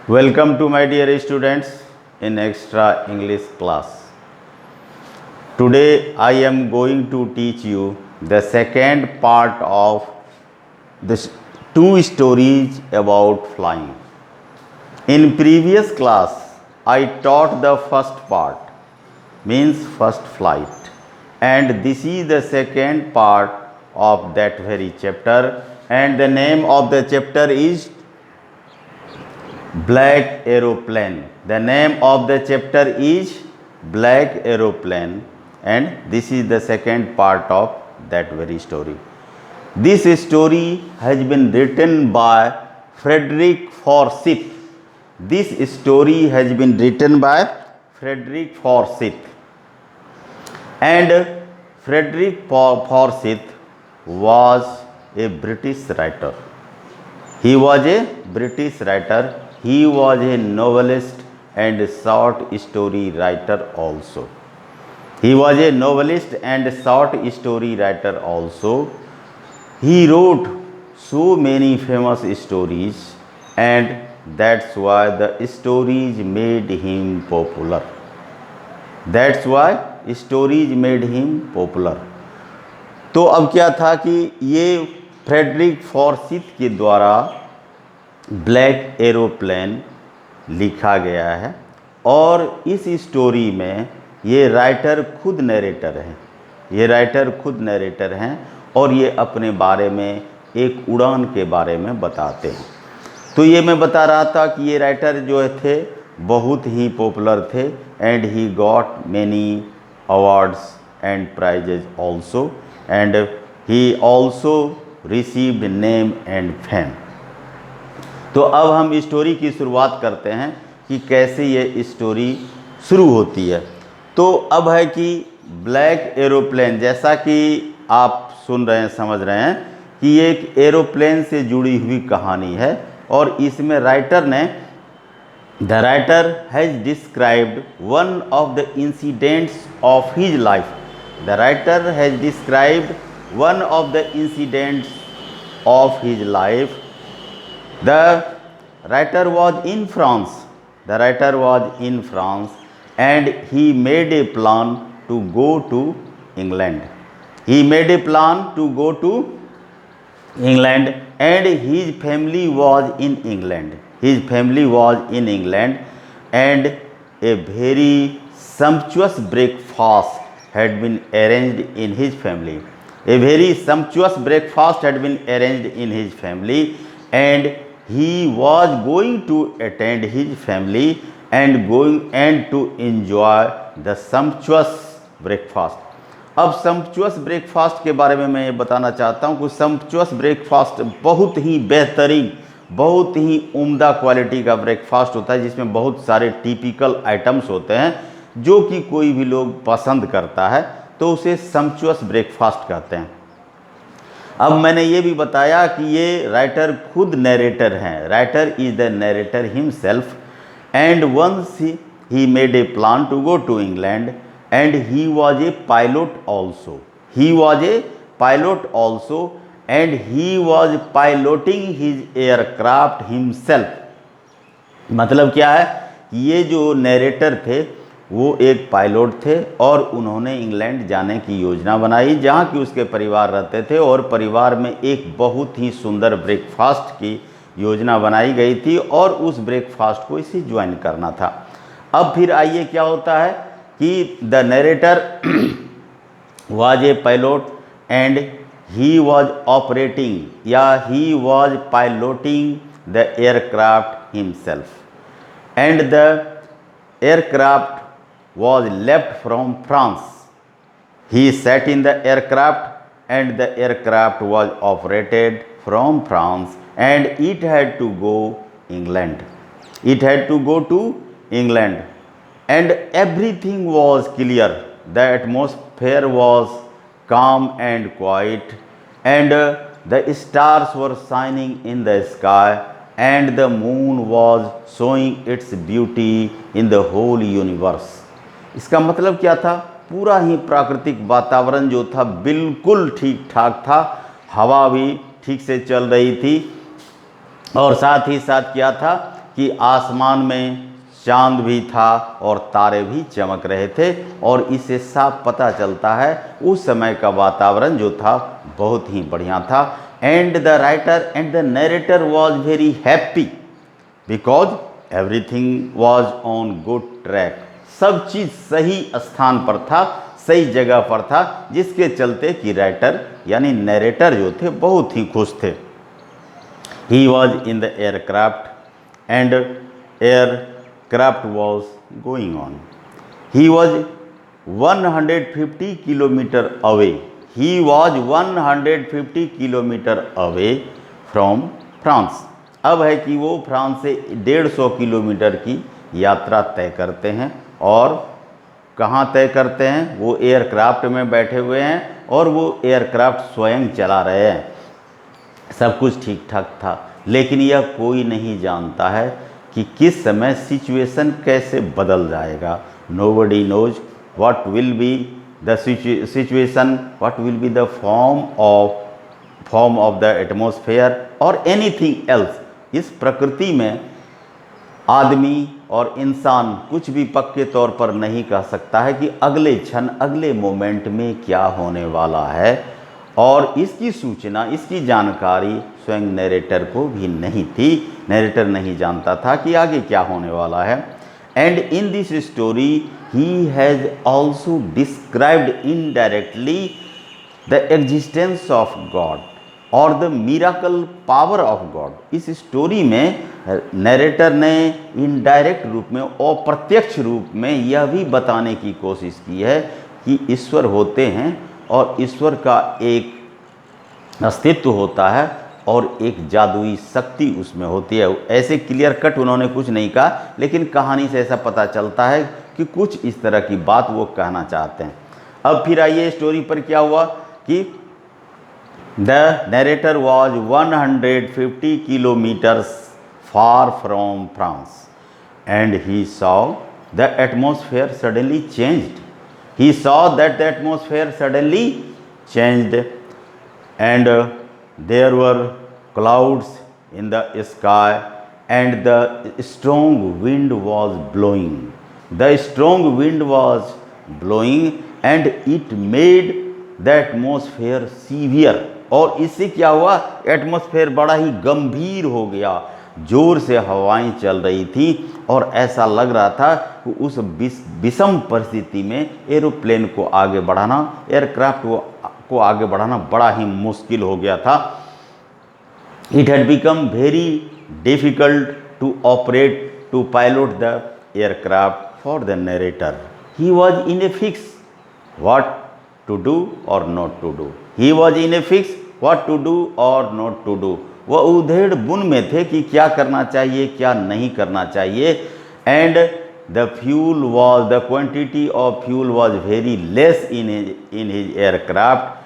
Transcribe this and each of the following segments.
Welcome to my dear students in extra English class. Today I am going to teach you the second part of the two stories about flying. In previous class I taught the first part, means first flight, and this is the second part of that very chapter, and the name of the chapter is Black Aeroplane. The name of the chapter is Black Aeroplane, and this is the second part of that very story. This story has been written by Frederick Forsyth. This story has been written by Frederick Forsyth, and Frederick Forsyth was a British writer. He was a British writer. He was a novelist and short story writer also. He was a novelist and short story writer also. He wrote so many famous stories, and that's why the stories made him popular. That's why stories made him popular. तो अब क्या था कि ये Frederick फॉर्सिथ के द्वारा black aeroplane लिखा गया है, और इस स्टोरी में ये राइटर खुद नरेटर हैं. ये राइटर खुद नरेटर हैं और ये अपने बारे में एक उड़ान के बारे में बताते हैं. तो ये मैं बता रहा था कि ये राइटर जो थे बहुत ही पॉपुलर थे, and he got many awards and prizes also, and he also received name and fame. तो अब हम स्टोरी की शुरुआत करते हैं कि कैसे ये स्टोरी शुरू होती है. तो अब है कि ब्लैक एरोप्लेन, जैसा कि आप सुन रहे हैं, समझ रहे हैं कि ये एक एरोप्लेन से जुड़ी हुई कहानी है, और इसमें राइटर ने the writer has described one of the incidents of his life. The writer has described one of the incidents of his life. The writer was in France. The writer was in France, and he made a plan to go to England. He made a plan to go to England, and his family was in England. His family was in England, and a very sumptuous breakfast had been arranged in his family. A very sumptuous breakfast had been arranged in his family, and he was going to attend his family and to enjoy the sumptuous breakfast. अब sumptuous breakfast के बारे में मैं ये बताना चाहता हूँ कि sumptuous breakfast बहुत ही बेहतरीन, बहुत ही उम्दा क्वालिटी का ब्रेकफास्ट होता है, जिसमें बहुत सारे टिपिकल आइटम्स होते हैं जो कि कोई भी लोग पसंद करता है, तो उसे sumptuous breakfast कहते हैं. अब मैंने ये भी बताया कि ये राइटर खुद नरेटर हैं. Writer is the narrator himself, and once he made a plan to go to England, and he was a pilot also. He was a pilot also, and he was piloting his aircraft himself. मतलब क्या है, ये जो narrator थे वो एक pilot थे, और उन्होंने इंग्लैंड जाने की योजना बनाई जहाँ कि उसके परिवार रहते थे, और परिवार में एक बहुत ही सुंदर ब्रेकफास्ट की योजना बनाई गई थी, और उस ब्रेकफास्ट को इसे ज्वाइन करना था. अब फिर आइए क्या होता है कि the narrator was a pilot, and he was operating, या he was piloting the aircraft himself, and the aircraft was left from France. He sat in the aircraft, and the aircraft was operated from France, and it had to go England. It had to go to England, and everything was clear. The atmosphere was calm and quiet, and the stars were shining in the sky, and the moon was showing its beauty in the whole universe. इसका मतलब क्या था, पूरा ही प्राकृतिक वातावरण जो था बिल्कुल ठीक ठाक था, हवा भी ठीक से चल रही थी, और साथ ही साथ क्या था कि आसमान में चांद भी था और तारे भी चमक रहे थे, और इससे साफ पता चलता है उस समय का वातावरण जो था बहुत ही बढ़िया था। And the writer and the narrator was very happy because everything was on good track. सब चीज़ सही स्थान पर था, सही जगह पर था, जिसके चलते कि राइटर यानी नरेटर जो थे बहुत ही खुश थे। ही was in the aircraft and aircraft was going on. He was 150 kilometer away. He was 150 kilometer away from France. अब है कि वो फ्रांस से 150 किलोमीटर की यात्रा तय करते हैं, और कहाँ तय करते हैं? वो एयरक्राफ्ट में बैठे हुए हैं और वो एयरक्राफ्ट स्वयं चला रहे हैं। सब कुछ ठीक ठाक था, लेकिन यह कोई नहीं जानता है कि किस समय सिचुएशन कैसे बदल जाएगा। Nobody knows what will be the situation, what will be the form of the atmosphere और एनीथिंग एल्स। इस प्रकृति में आदमी और इंसान कुछ भी पक्के तौर पर नहीं कह सकता है कि अगले क्षण, अगले मोमेंट में क्या होने वाला है, और इसकी सूचना, इसकी जानकारी स्वयं नरेटर को भी नहीं थी। नरेटर नहीं जानता था कि आगे क्या होने वाला है। And in this story he has also described indirectly the existence of God और the miracle power of God. इस स्टोरी में नरेटर ने इनडायरेक्ट रूप में, अप्रत्यक्ष रूप में यह भी बताने की कोशिश की है कि ईश्वर होते हैं और ईश्वर का एक अस्तित्व होता है और एक जादुई शक्ति उसमें होती है। ऐसे क्लियर कट उन्होंने कुछ नहीं कहा, लेकिन कहानी से ऐसा पता चलता है कि कुछ इस तरह की बात वो कहना चाहते हैं। अब फिर आइए स्टोरी पर क्या हुआ कि the narrator was 150 kilometres far from France and he saw the atmosphere suddenly changed. He saw that the atmosphere suddenly changed and there were clouds in the sky and the strong wind was blowing. The strong wind was blowing and it made the atmosphere severe. और इससे क्या हुआ? Atmosphere बड़ा ही गंभीर हो गया, जोर से हवाएं चल रही थी और ऐसा लग रहा था कि उस विषम परिस्थिति में एरोप्लेन को आगे बढ़ाना, एयरक्राफ्ट को आगे बढ़ाना बड़ा ही मुश्किल हो गया था। It had become very difficult to operate, to pilot the aircraft for the narrator. He was in a fix what to do और not to do. He was in a fix what to do और not to do. वह उधेड़ बुन में थे कि क्या करना चाहिए, क्या नहीं करना चाहिए। And the fuel was, the quantity of fuel was very less in his aircraft.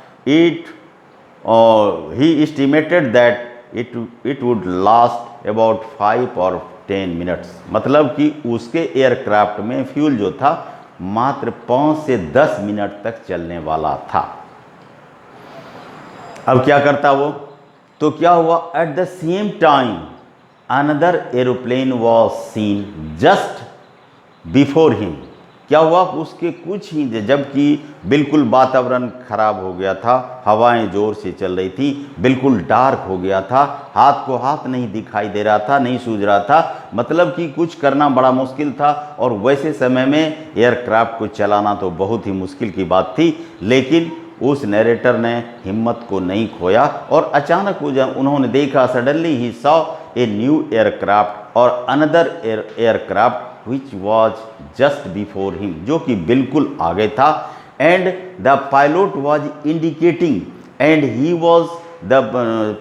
He estimated that it would last about 5 और 10 मिनट्स। मतलब कि उसके एयरक्राफ्ट में फ्यूल जो था मात्र 5 से 10 मिनट तक चलने वाला था। अब क्या करता वो? तो क्या हुआ? At the same time another aeroplane was seen just before him. क्या हुआ? उसके कुछ ही, जबकि बिल्कुल वातावरण खराब हो गया था, हवाएं जोर से चल रही थी, बिल्कुल डार्क हो गया था, हाथ को हाथ नहीं दिखाई दे रहा था, नहीं सूझ रहा था, मतलब कि कुछ करना बड़ा मुश्किल था। और वैसे समय में एयरक्राफ्ट को चलाना तो बहुत ही मुश्किल की बात थी। लेकिन उस नरेटर ने हिम्मत को नहीं खोया और अचानक उन्होंने देखा, suddenly he saw a new aircraft और another aircraft which was just before him, जो कि बिल्कुल आगे था। And the pilot was indicating and he was, the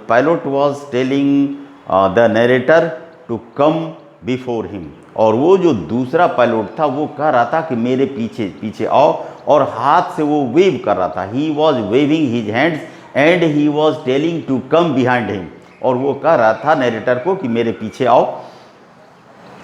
pilot was telling the narrator to come before him. और वो जो दूसरा पायलट था वो कह रहा था कि मेरे पीछे पीछे आओ, और हाथ से वो वेव कर रहा था। He was waving his hands and he was telling to come behind him. और वो कह रहा था नरेटर को कि मेरे पीछे आओ।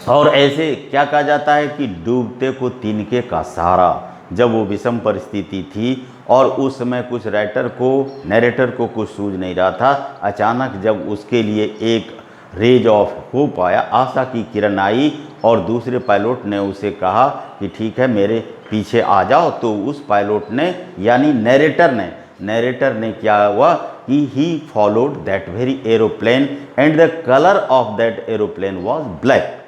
और ऐसे क्या कहा जाता है कि डूबते को तिनके का सहारा। जब वो विषम परिस्थिति थी और उस समय कुछ नरेटर को कुछ सूझ नहीं रहा था, अचानक जब उसके लिए एक रेज ऑफ होप आया, आशा की किरण आई, और दूसरे पायलट ने उसे कहा कि ठीक है मेरे पीछे आ जाओ। तो उस पायलट ने यानी नरेटर ने क्या हुआ कि he followed that very aeroplane and the colour of that aeroplane was black.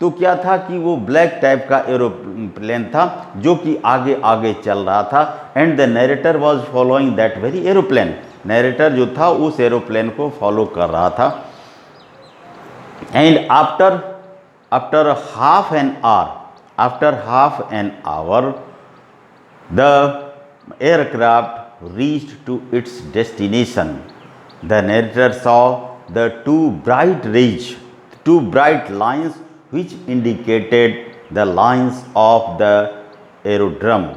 तो क्या था कि वो ब्लैक टाइप का एरोप्लेन था जो कि आगे आगे चल रहा था, and the narrator was following that very aeroplane. Narrator जो था उस एरोप्लेन को फॉलो कर रहा था। And after half an hour the aircraft reached to its destination. The narrator saw the two bright lines which indicated the lines of the aerodrome.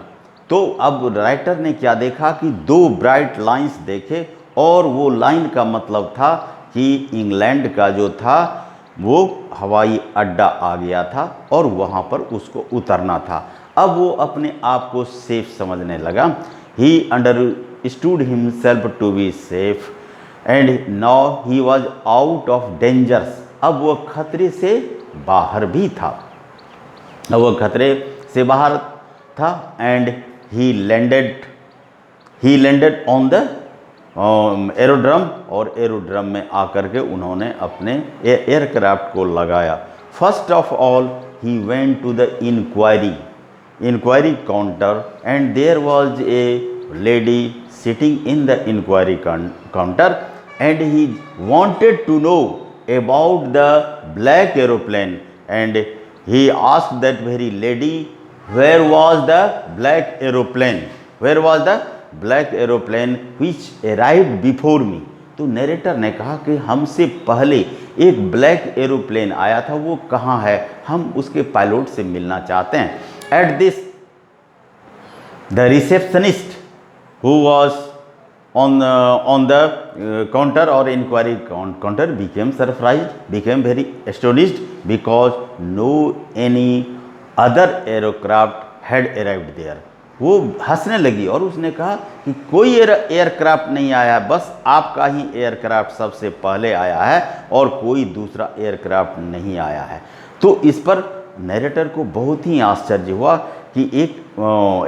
तो अब writer ने क्या देखा कि दो ब्राइट लाइंस देखे, और वो लाइन का मतलब था कि इंग्लैंड का जो था वो हवाई अड्डा आ गया था और वहाँ पर उसको उतरना था। अब वो अपने आप को सेफ समझने लगा। He understood himself to be safe and now he was out of dangers. अब वो खतरे से बाहर भी था, अब वो खतरे से बाहर था। And he landed on the aerodrome, और एरोड्रम में आकर के उन्होंने अपने एयरक्राफ्ट को लगाया। First of all he went to the inquiry counter and there was a lady sitting in the inquiry counter and he wanted to know about the black aeroplane and he asked that very lady where was the black aeroplane which arrived before me. तो narrator ने कहा कि हमसे पहले एक black aeroplane आया था, वो कहाँ है, हम उसके पायलट से मिलना चाहते हैं। At this the receptionist who was on the counter or inquiry counter became very astonished because no any other aircraft had arrived there. वो हंसने लगी और उसने कहा कि कोई एयरक्राफ्ट नहीं आया, बस आपका ही एयरक्राफ्ट सबसे पहले आया है और कोई दूसरा एयरक्राफ्ट नहीं आया है। तो इस पर नरेटर को बहुत ही आश्चर्य हुआ कि एक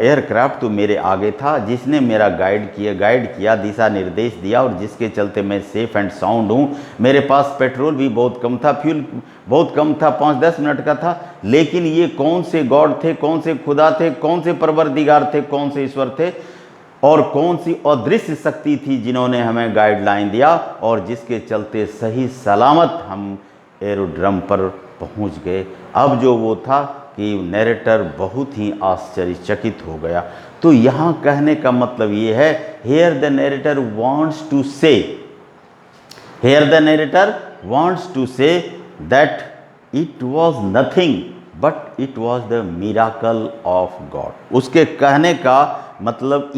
एयरक्राफ्ट तो मेरे आगे था जिसने मेरा गाइड किया, दिशा निर्देश दिया, और जिसके चलते मैं सेफ एंड साउंड हूँ। मेरे पास पेट्रोल भी बहुत कम था, फ्यूल बहुत कम था, 5-10 मिनट का था, लेकिन ये कौन से गॉड थे, कौन से खुदा थे, कौन से परवरदिगार थे, कौन से ईश्वर थे, और कौन सी अदृश्य शक्ति थी जिन्होंने हमें गाइडलाइन दिया और जिसके चलते सही सलामत हम एरोड्रम पर पहुँच गए। अब जो वो था कि नरेटर बहुत ही आश्चर्यचकित हो गया। तो यहाँ कहने का मतलब ये है, here the narrator wants to say that it was nothing but it was the miracle of God. उसके कहने का मतलब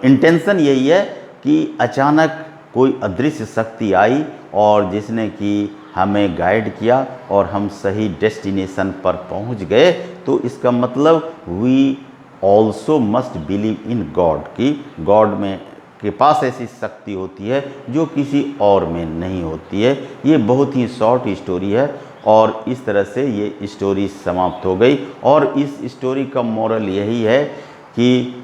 इंटेंशन यही है कि अचानक कोई अदृश्य शक्ति आई और जिसने कि हमें गाइड किया और हम सही डेस्टिनेशन पर पहुंच गए। तो इसका मतलब we also must believe in God, कि गॉड में के पास ऐसी शक्ति होती है जो किसी और में नहीं होती है। ये बहुत ही शॉर्ट स्टोरी है और इस तरह से ये स्टोरी समाप्त हो गई। और इस स्टोरी का मोरल यही है कि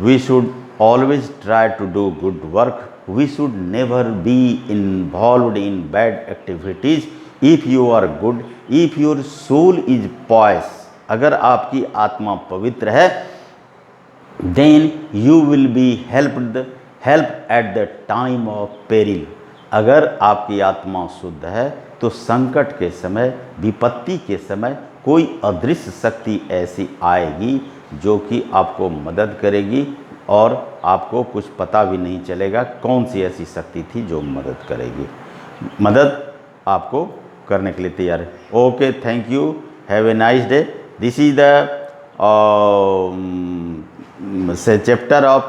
we should always try to do good work, we should never be involved in bad activities if you are good, if your soul is pious। अगर आपकी आत्मा पवित्र है then you will be helped at the time of peril। अगर आपकी आत्मा शुद्ध है तो संकट के समय, विपत्ति के समय कोई अदृश्य शक्ति ऐसी आएगी जो कि आपको मदद करेगी और आपको कुछ पता भी नहीं चलेगा कौन सी ऐसी शक्ति थी जो मदद करेगी। मदद आपको करने के लिए तैयार है। Okay, thank you, have a nice day. This is the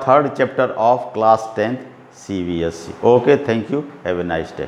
third chapter of class 10th CBSE। Okay, thank you, have a nice day.